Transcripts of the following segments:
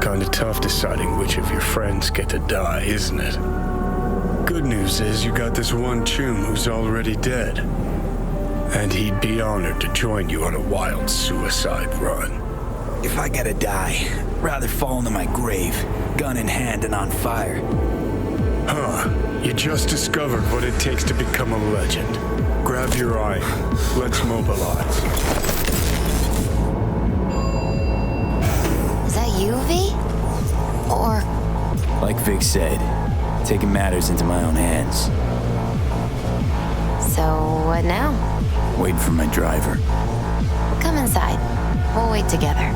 Kinda tough deciding which of your friends get to die, isn't it? Good news is you got this one chum who's already dead. And he'd be honored to join you on a wild suicide run. If I gotta die, rather fall into my grave, gun in hand and on fire. Huh. You just discovered what it takes to become a legend. Grab your iron. Let's mobilize. Is that you, V? Or... Like Vic said, taking matters into my own hands. So, what now? Waiting for my driver. Come inside. We'll wait together.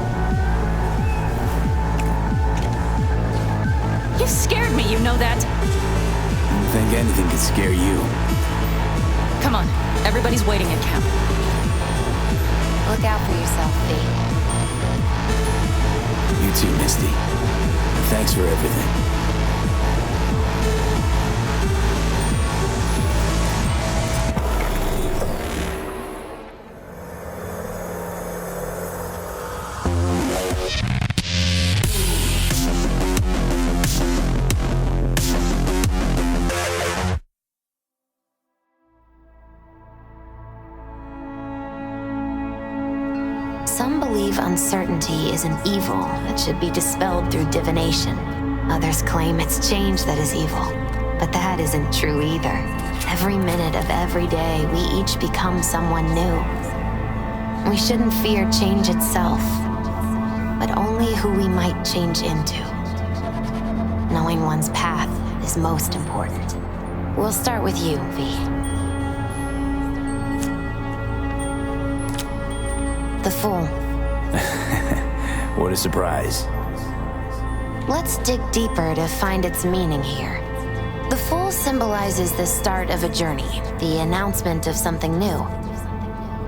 You scared me, you know that. I don't think anything could scare you. Come on, everybody's waiting at camp. Look out for yourself, V. You too, Misty. Thanks for everything. Some believe uncertainty is an evil that should be dispelled through divination. Others claim it's change that is evil. But that isn't true either. Every minute of every day, we each become someone new. We shouldn't fear change itself, but only who we might change into. Knowing one's path is most important. We'll start with you, V. The Fool. What a surprise. Let's dig deeper to find its meaning here. The Fool symbolizes the start of a journey, the announcement of something new.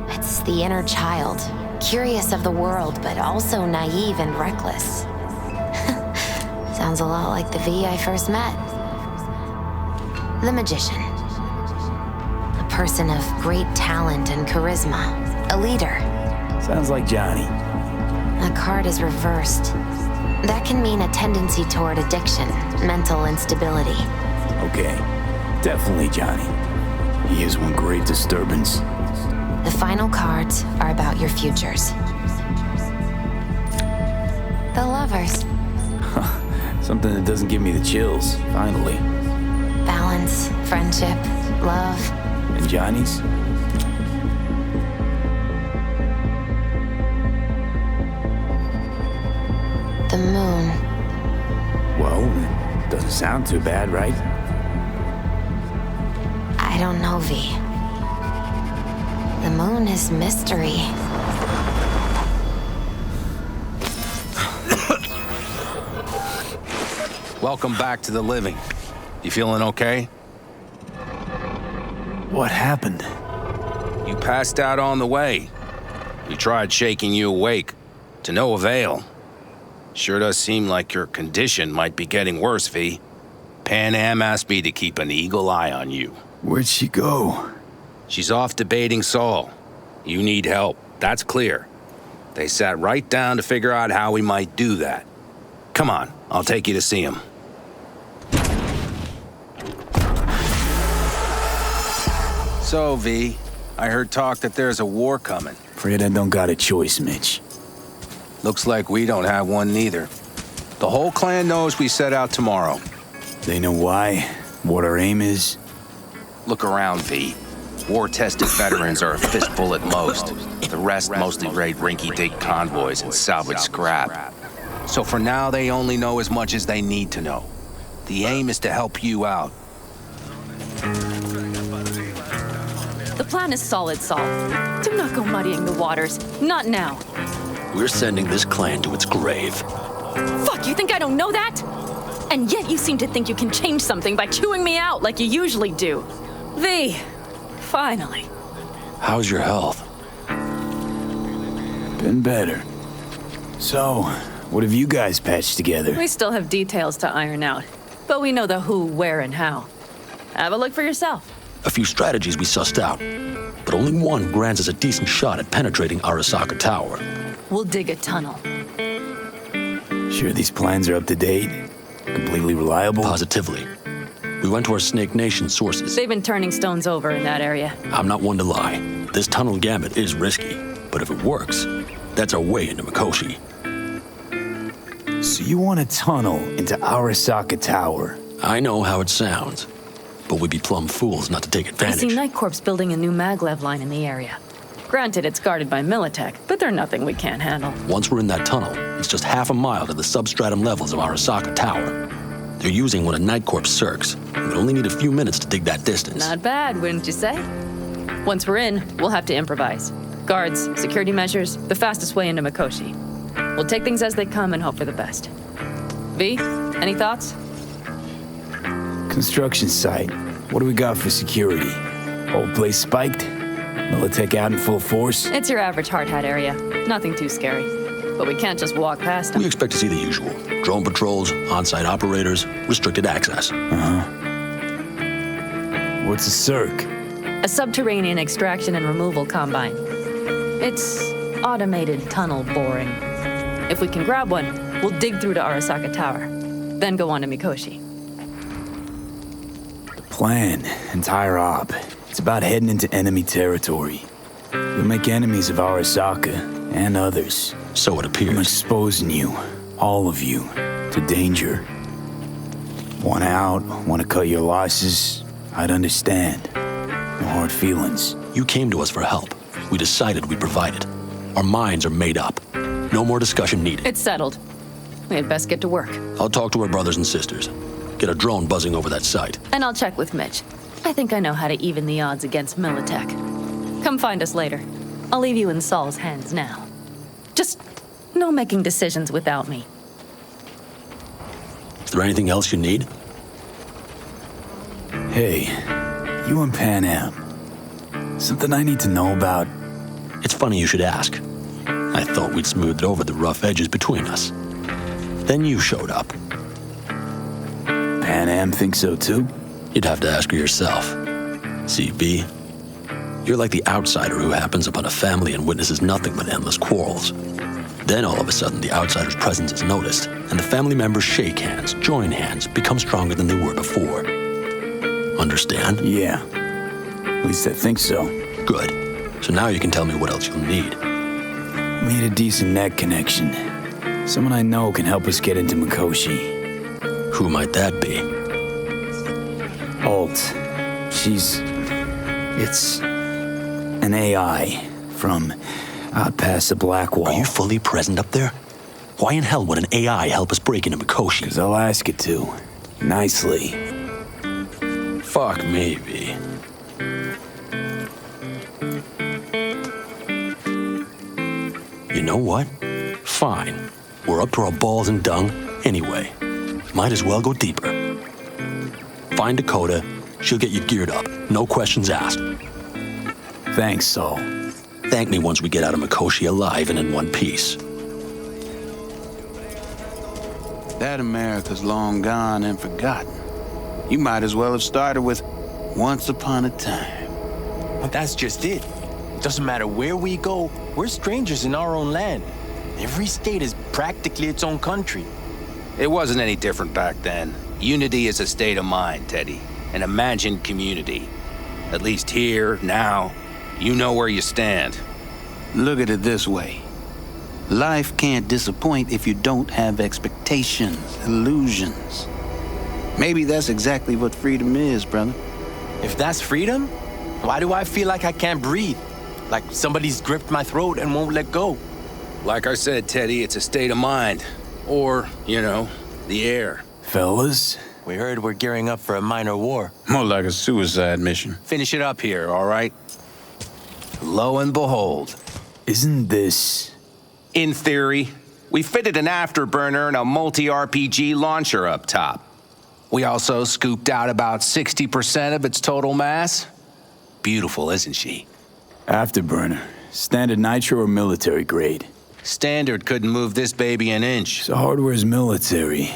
It's the inner child, curious of the world, but also naive and reckless. Sounds a lot like the V I first met. The Magician. A person of great talent and charisma. A leader. Sounds like Johnny. A card is reversed. That can mean a tendency toward addiction, mental instability. Okay, definitely Johnny. He is one great disturbance. The final cards are about your futures. The Lovers. Something that doesn't give me the chills, finally. Balance, friendship, love. And Johnny's? The Moon. Well, doesn't sound too bad, right? I don't know, V. The Moon is mystery. Welcome back to the living. You feeling okay? What happened? You passed out on the way. We tried shaking you awake. To no avail. Sure does seem like your condition might be getting worse, V. Pan Am asked me to keep an eagle eye on you. Where'd she go? She's off debating Saul. You need help, that's clear. They sat right down to figure out how we might do that. Come on, I'll take you to see him. So, V, I heard talk that there's a war coming. Afraid I don't got a choice, Mitch. Looks like we don't have one neither. The whole clan knows we set out tomorrow. They know why? What our aim is? Look around, V. War-tested veterans are a fistful at most. The rest mostly raid rinky-dink convoys and salvage scrap. So for now, they only know as much as they need to know. The aim is to help you out. The plan is solid, Saul. Do not go muddying the waters. Not now. We're sending this clan to its grave. Fuck, you think I don't know that? And yet you seem to think you can change something by chewing me out like you usually do. V, finally. How's your health? Been better. So, what have you guys patched together? We still have details to iron out, but we know the who, where, and how. Have a look for yourself. A few strategies we sussed out, but only one grants us a decent shot at penetrating Arasaka Tower. We'll dig a tunnel. Sure these plans are up to date? Completely reliable? Positively. We went to our Snake Nation sources. They've been turning stones over in that area. I'm not one to lie. This tunnel gambit is risky, but if it works, that's our way into Mikoshi. So you want a tunnel into Arasaka Tower? I know how it sounds, but we'd be plumb fools not to take I advantage. see Night Corp's building a new maglev line in the area. Granted, it's guarded by Militech, but they're nothing we can't handle. Once we're in that tunnel, it's just half a mile to the substratum levels of Arasaka Tower. They're using one of Night Corp's circs. We'd only need a few minutes to dig that distance. Not bad, wouldn't you say? Once we're in, we'll have to improvise. Guards, security measures, the fastest way into Mikoshi. We'll take things as they come and hope for the best. V, any thoughts? Construction site. What do we got for security? Whole place spiked? Militech out in full force? It's your average hard hat area. Nothing too scary. But we can't just walk past them. We expect to see the usual. Drone patrols, on-site operators, restricted access. What's a circ? A subterranean extraction and removal combine. It's automated tunnel boring. If we can grab one, we'll dig through to Arasaka Tower, then go on to Mikoshi. The plan, entire op. It's about heading into enemy territory. You'll make enemies of Arasaka and others. So it I'm appears. exposing you, all of you, to danger. Want out, want to cut your losses? I'd understand. No hard feelings. You came to us for help. We decided we'd provide it. Our minds are made up. No more discussion needed. It's settled. We had best get to work. I'll talk to our brothers and sisters. Get a drone buzzing over that site. And I'll check with Mitch. I think I know how to even the odds against Militech. Come find us later. I'll leave you in Saul's hands now. Just no making decisions without me. Is there anything else you need? Hey, you and Pan Am. Something I need to know about? It's funny you should ask. I thought we'd smoothed over the rough edges between us. Then you showed up. Pan Am thinks so too? You'd have to ask her yourself. See, V, you're like the outsider who happens upon a family and witnesses nothing but endless quarrels. Then all of a sudden the outsider's presence is noticed, and the family members shake hands, join hands, become stronger than they were before. Understand? Yeah. At least I think so. Good. So now you can tell me what else you'll need. Need a decent net connection. Someone I know can help us get into Mikoshi. Who might that be? Alt. It's an AI from out past the Black Wall. Are you fully present up there? Why in hell would an AI help us break into Mikoshi? 'Cause I'll ask it to. Nicely. Fuck me, V. You know what? Fine. We're up to our balls in dung anyway. Might as well go deeper. Find Dakota. She'll get you geared up. No questions asked. Thanks, Saul. Thank me once we get out of Mikoshi alive and in one piece. That America's long gone and forgotten. You might as well have started with Once Upon a Time. But that's just it. Doesn't matter where we go, we're strangers in our own land. Every state is practically its own country. It wasn't any different back then. Unity is a state of mind, Teddy. An imagined community. At least here, now, you know where you stand. Look at it this way. Life can't disappoint if you don't have expectations, illusions. Maybe that's exactly what freedom is, brother. If that's freedom, why do I feel like I can't breathe? Like somebody's gripped my throat and won't let go? Like I said, Teddy, it's a state of mind. Or, the air. Fellas? We heard we're gearing up for a minor war. More like a suicide mission. Finish it up here, all right? Lo and behold. Isn't this... In theory, we fitted an afterburner and a multi-RPG launcher up top. We also scooped out about 60% of its total mass. Beautiful, isn't she? Afterburner. Standard nitro or military grade? Standard couldn't move this baby an inch. So hardware's military.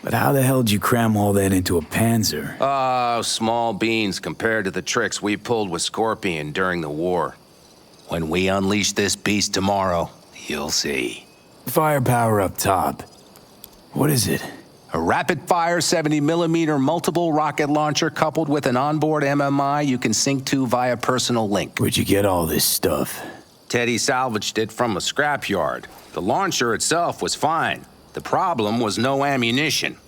But how the hell did you cram all that into a Panzer? Oh, small beans compared to the tricks we pulled with Scorpion during the war. When we unleash this beast tomorrow, you'll see. Firepower up top. What is it? A rapid-fire 70mm multiple rocket launcher coupled with an onboard MMI you can sync to via personal link. Where'd you get all this stuff? Teddy salvaged it from a scrapyard. The launcher itself was fine. The problem was no ammunition.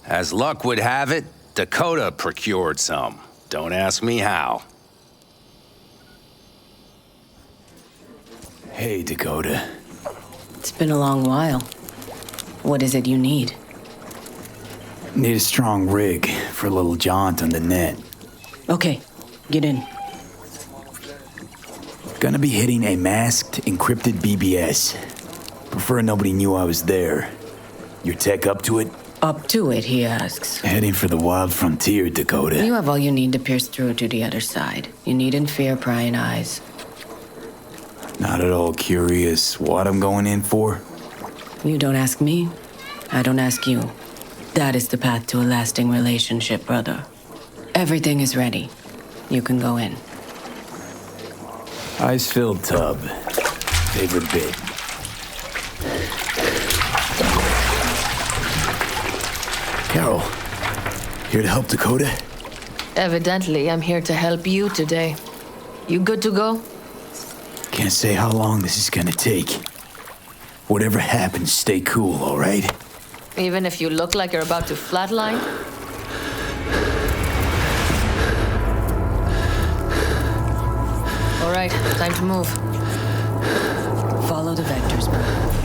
As luck would have it, Dakota procured some. Don't ask me how. Hey, Dakota. It's been a long while. What is it you need? Need a strong rig for a little jaunt on the net. Okay, get in. Gonna be hitting a masked, encrypted BBS. Prefer nobody knew I was there. Your tech up to it? Up to it, he asks. Heading for the wild frontier, Dakota. You have all you need to pierce through to the other side. You needn't fear prying eyes. Not at all curious what I'm going in for? You don't ask me, I don't ask you. That is the path to a lasting relationship, brother. Everything is ready. You can go in. Ice-filled tub. Favorite bit. Carol, here to help Dakota? Evidently, I'm here to help you today. You good to go? Can't say how long this is gonna take. Whatever happens, stay cool, all right? Even if you look like you're about to flatline? All right, time to move. Follow the vectors, brother.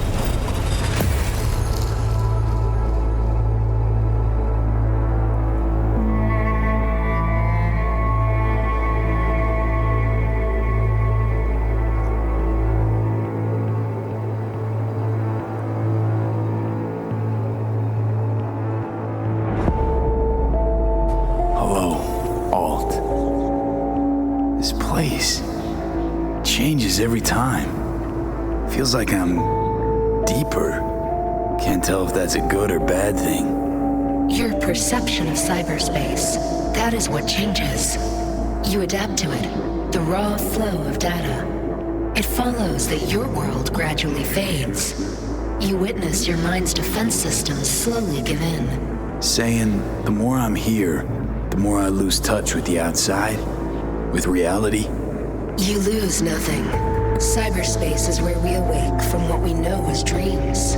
Every time. Feels like I'm deeper. Can't tell if that's a good or bad thing. Your perception of cyberspace, that is what changes. You adapt to it, the raw flow of data. It follows that your world gradually fades. You witness your mind's defense systems slowly give in. Saying the more I'm here, the more I lose touch with the outside, with reality. You lose nothing. Cyberspace is where we awake from what we know as dreams.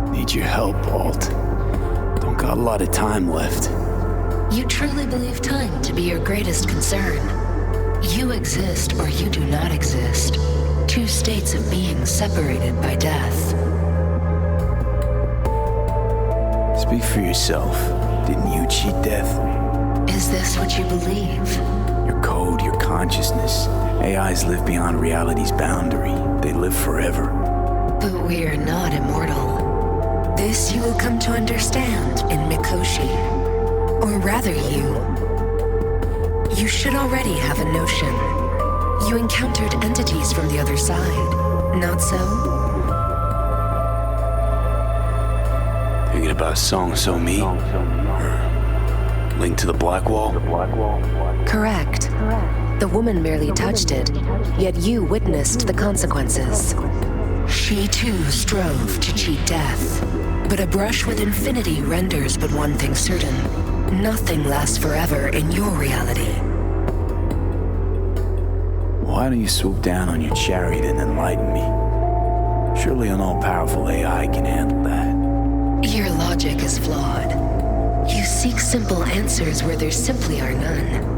Need your help, Alt. Don't got a lot of time left. You truly believe time to be your greatest concern. You exist or you do not exist. Two states of being separated by death. Speak for yourself. Didn't you cheat death? Is this what you believe? Your code, your consciousness. AIs live beyond reality's boundary. They live forever. But we are not immortal. This you will come to understand in Mikoshi. Or rather you should already have a notion. You encountered entities from the other side, not so? Thinking about Song So Mi? Or Link to the Black Wall? Correct. The woman merely touched it, yet you witnessed the consequences. She too strove to cheat death. But a brush with infinity renders but one thing certain. Nothing lasts forever in your reality. Why don't you swoop down on your chariot and enlighten me? Surely an all-powerful AI can handle that. Your logic is flawed. You seek simple answers where there simply are none.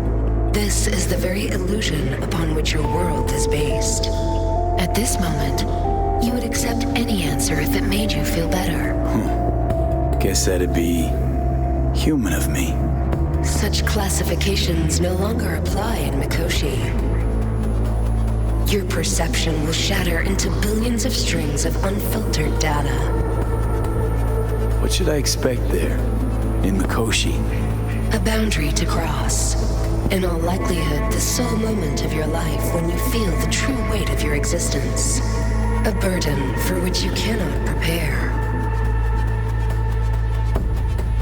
This is the very illusion upon which your world is based. At this moment, you would accept any answer if it made you feel better. Guess that'd be human of me. Such classifications no longer apply in Mikoshi. Your perception will shatter into billions of strings of unfiltered data. What should I expect there, in Mikoshi? A boundary to cross. In all likelihood, the sole moment of your life when you feel the true weight of your existence. A burden for which you cannot prepare.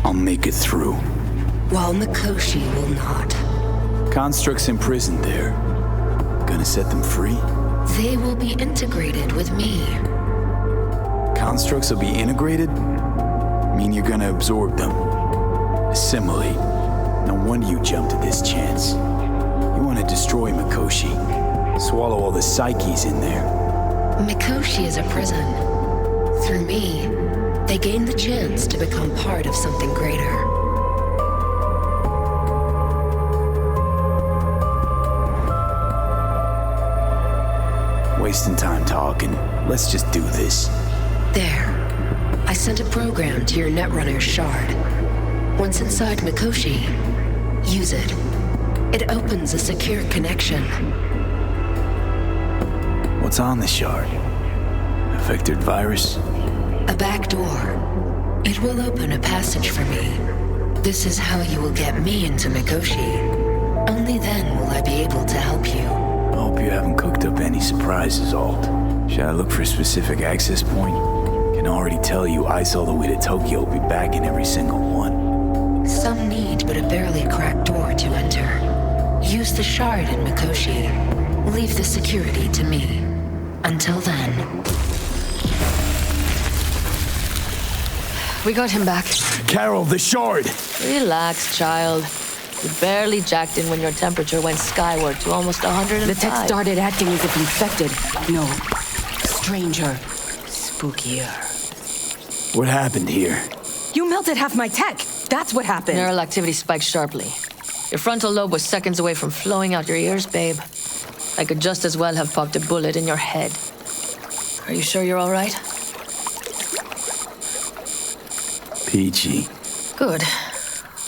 I'll make it through. While Mikoshi will not. Constructs imprisoned there. Gonna set them free? They will be integrated with me. constructs will be integrated? I mean, you're gonna absorb them. Assimilate. No wonder you jumped at this chance. You want to destroy Mikoshi. Swallow all the psyches in there. Mikoshi is a prison. Through me, they gain the chance to become part of something greater. Wasting time talking. Let's just do this. There. I sent a program to your Netrunner's shard. Once inside Mikoshi, use it. It opens a secure connection. What's on the shard? A vectored virus? A back door. It will open a passage for me. This is how you will get me into Mikoshi. Only then will I be able to help you. I hope you haven't cooked up any surprises, Alt. Should I look for a specific access point? Can already tell you ice all the way to Tokyo will be back in every single one. Some need but a barely cracked door to enter. Use the shard in Mikoshi. Leave the security to me. Until then. We got him back. Carol, the shard! Relax, child. You barely jacked in when your temperature went skyward to almost 105. The tech started acting as if infected. No. Stranger. Spookier. What happened here? You melted half my tech! That's what happened! Neural activity spiked sharply. Your frontal lobe was seconds away from flowing out your ears, babe. I could just as well have popped a bullet in your head. Are you sure you're all right? Peachy. Good.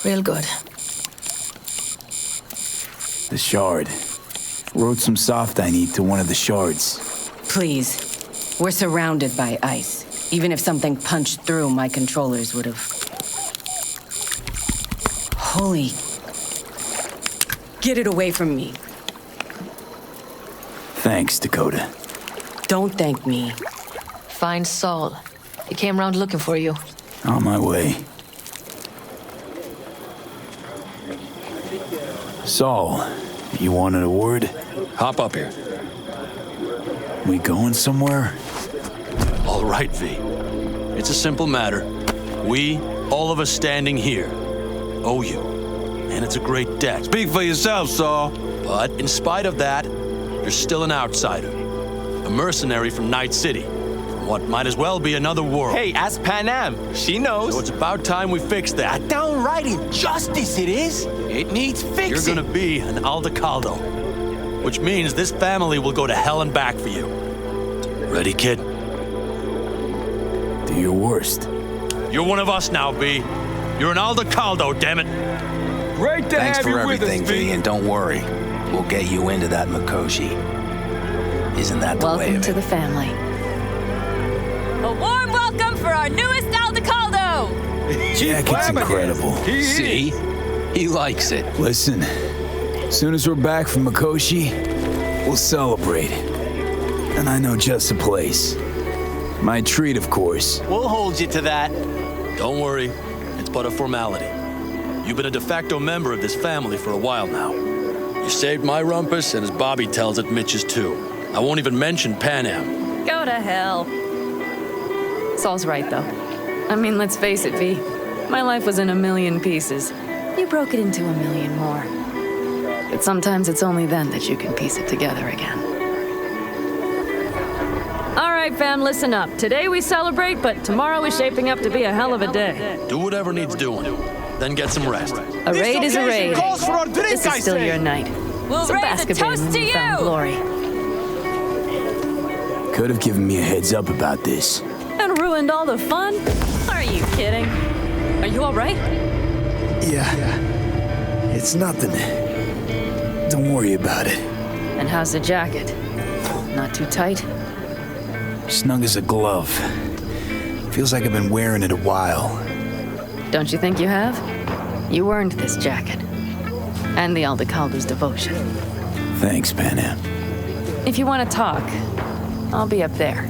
Real good. The shard. Wrote some soft I need to one of the shards. Please. We're surrounded by ice. Even if something punched through, my controllers would have... Holy... Get it away from me. Thanks, Dakota. Don't thank me. Find Saul. He came round looking for you. On my way. Saul, you wanted a word? Hop up here. We going somewhere? All right, V. It's a simple matter. We, all of us standing here, owe you. And it's a great debt. Speak for yourself, Saul. But in spite of that, you're still an outsider. A mercenary from Night City. From what might as well be another world. Hey, ask Panam. She knows. So it's about time we fix that. Downright injustice it is. It needs fixing. You're gonna be an Aldecaldo. Which means this family will go to hell and back for you. Ready, kid? Do your worst. You're one of us now, V. You're an Aldecaldo, damn it. Great to Thanks have for you with everything, us, V, and don't worry. We'll get you into that Mikoshi. Isn't that the way Welcome of to it? the family. A warm welcome for our newest Aldecaldo! Jacket's incredible. See? He likes it. Listen, as soon as we're back from Mikoshi, we'll celebrate. And I know just the place. My treat, of course. We'll hold you to that. Don't worry. It's but a formality. You've been a de facto member of this family for a while now. You saved my rumpus, and as Bobby tells it, Mitch's too. I won't even mention Panam. Go to hell. Saul's right, though. I mean, let's face it, V. My life was in a million pieces. You broke it into a million more. But sometimes it's only then that you can piece it together again. All right, fam, listen up. Today we celebrate, but tomorrow is shaping up to be a hell of a day. Do whatever needs doing. Then get some rest. A raid is a raid. Calls for a drink, This is still your night. We'll So raise bask a a bit in toast to newfound you! glory. Could have given me a heads up about this. And ruined all the fun? Are you kidding? Are you all right? Yeah. It's nothing. Don't worry about it. And how's the jacket? Not too tight? Snug as a glove. Feels like I've been wearing it a while. Don't you think you have? You earned this jacket. And the Aldecaldo's devotion. Thanks, Panam. If you want to talk, I'll be up there.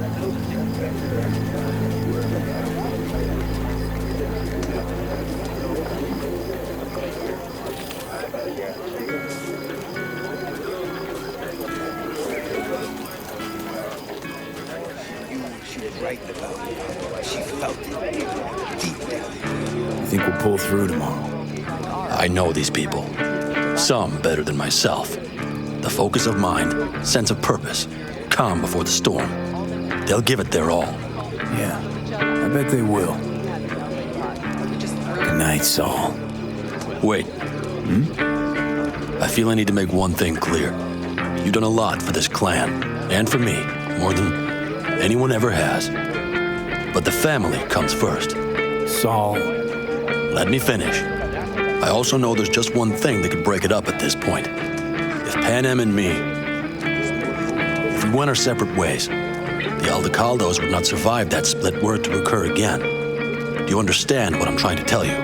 She was right about. She felt it deep down. You think we'll pull through tomorrow? I know these people. Some better than myself. The focus of mind, sense of purpose, calm before the storm. They'll give it their all. Yeah, I bet they will. Good night, Saul. Wait. I feel I need to make one thing clear. You've done a lot for this clan, and for me, more than anyone ever has. But the family comes first. Saul. Let me finish. I also know there's just one thing that could break it up at this point. If Pan and me, if we went our separate ways, the Aldecaldos would not survive that split were it to occur again. Do you understand what I'm trying to tell you?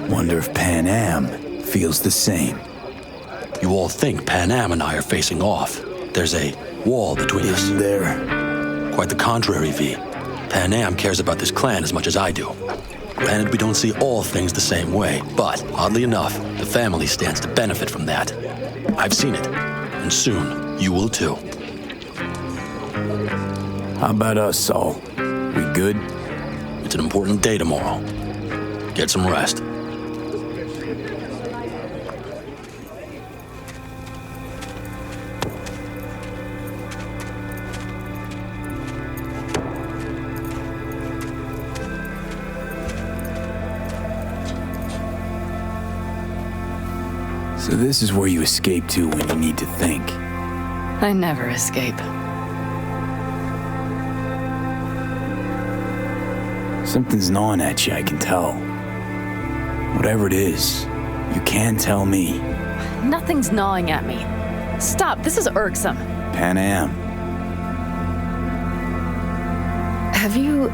Wonder if Pan Am feels the same. You all think Pan Am and I are facing off. There's a wall between us. Isn't there? Quite the contrary, V. Pan Am cares about this clan as much as I do. Granted, we don't see all things the same way, but oddly enough, the family stands to benefit from that. I've seen it, and soon you will too. How about us, Saul? We good? It's an important day tomorrow. Get some rest. So this is where you escape to when you need to think. I never escape. Something's gnawing at you, I can tell. Whatever it is, you can tell me. Nothing's gnawing at me. Stop, this is irksome. Pan Am. Have you...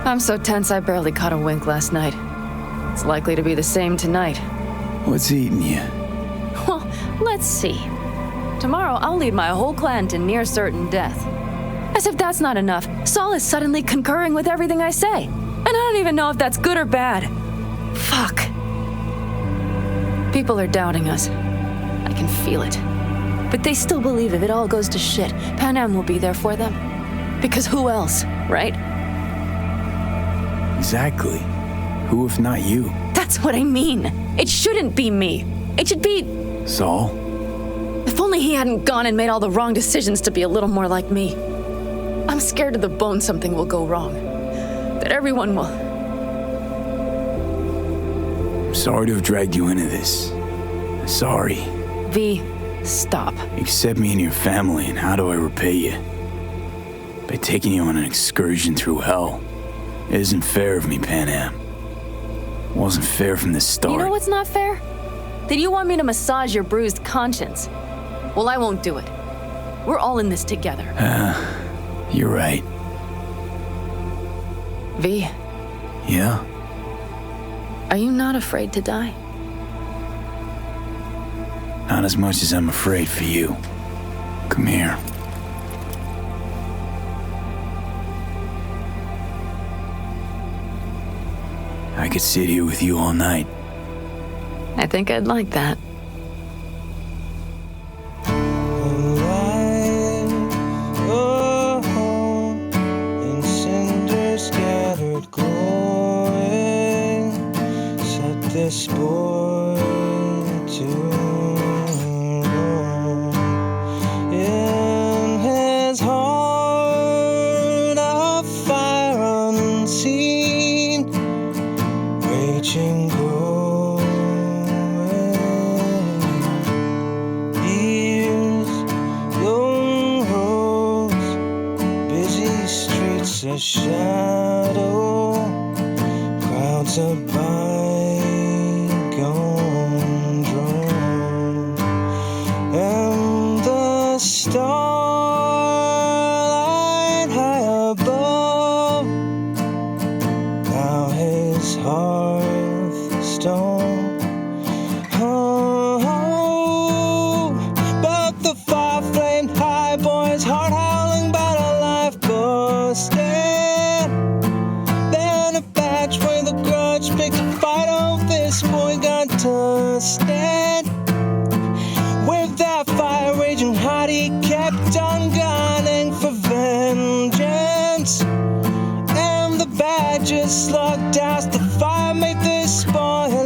I'm so tense I barely caught a wink last night. It's likely to be the same tonight. What's eating you? Well, let's see. Tomorrow I'll lead my whole clan to near certain death. As if that's not enough, Saul is suddenly concurring with everything I say. And I don't even know if that's good or bad. Fuck. People are doubting us. I can feel it. But they still believe if it all goes to shit, Pan Am will be there for them. Because who else, right? Exactly. Who if not you? That's what I mean. It shouldn't be me. It should be... Saul? If only he hadn't gone and made all the wrong decisions to be a little more like me. I'm scared to the bone something will go wrong. That everyone will... I'm sorry to have dragged you into this. Sorry. V, stop. Accept me and your family, and how do I repay you? By taking you on an excursion through hell. It isn't fair of me, Pan Am. It wasn't fair from the start. You know what's not fair? That you want me to massage your bruised conscience. Well, I won't do it. We're all in this together. You're right. V. Yeah? Are you not afraid to die? Not as much as I'm afraid for you. Come here. I could sit here with you all night. I think I'd like that. This boy to roam. In his heart a fire unseen, raging growing. Years, young roads, busy streets, a shadow, crowds abide. Starlight high above, now his hearthstone. Oh, but the fire flamed high, boy's heart howling, but a life busted. Then a batch with a grudge picked a fight on this boy got dusted. With that fire raging high, but he kept on gunning for vengeance. And the badgers slugged as the fire made this spoil